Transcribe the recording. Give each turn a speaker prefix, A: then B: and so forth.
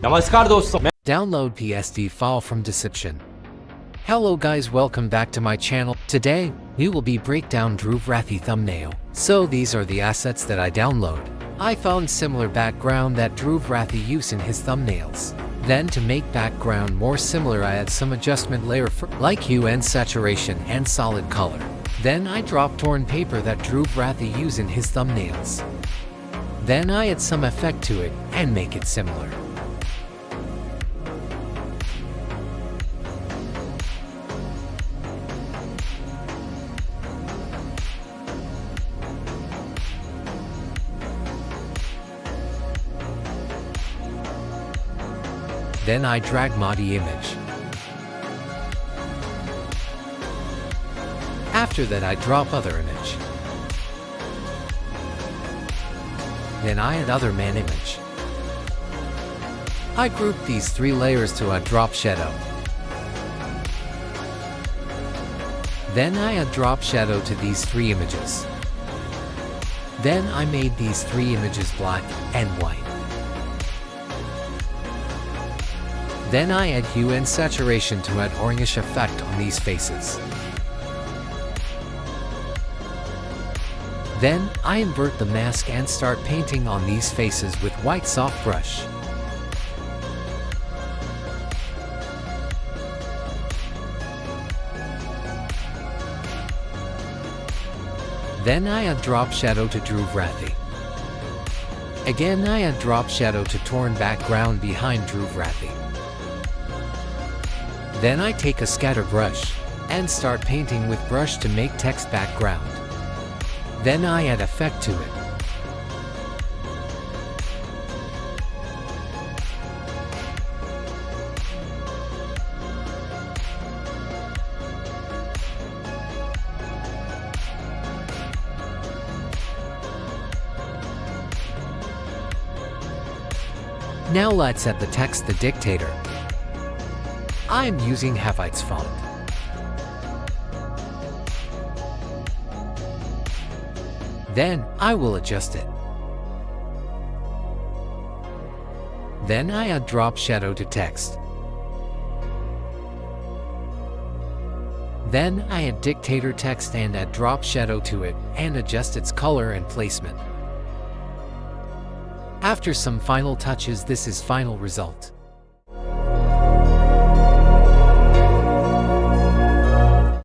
A: नमस्कार दोस्तों
B: Download PSD file from description. Hello guys, welcome back to my channel. Today, we will be break down Dhruv Rathee thumbnail. So these are the assets that I download. I found similar background that Dhruv Rathee use in his thumbnails. Then to make background more similar, I add some adjustment layer for like hue and saturation and solid color. Then I drop torn paper that Dhruv Rathee use in his thumbnails. Then I add some effect to it and make it similar. Then I drag the image. After that I drop other image. Then I add other man image. I group these three layers to add drop shadow. Then I add drop shadow to these three images. Then I made these three images black and white. Then I add hue and saturation to add orangish effect on these faces. Then I invert the mask and start painting on these faces with white soft brush. Then I add drop shadow to Dhruv Rathee. Again I add drop shadow to torn background behind Dhruv Rathee. Then I take a scatter brush and start painting with brush to make text background. Then I add effect to it. Now let's add the text, the dictator. I am using Hafite's font. Then I will adjust it. Then I add drop shadow to text. Then I add dictator text and add drop shadow to it and adjust its color and placement. After some final touches, this is final result.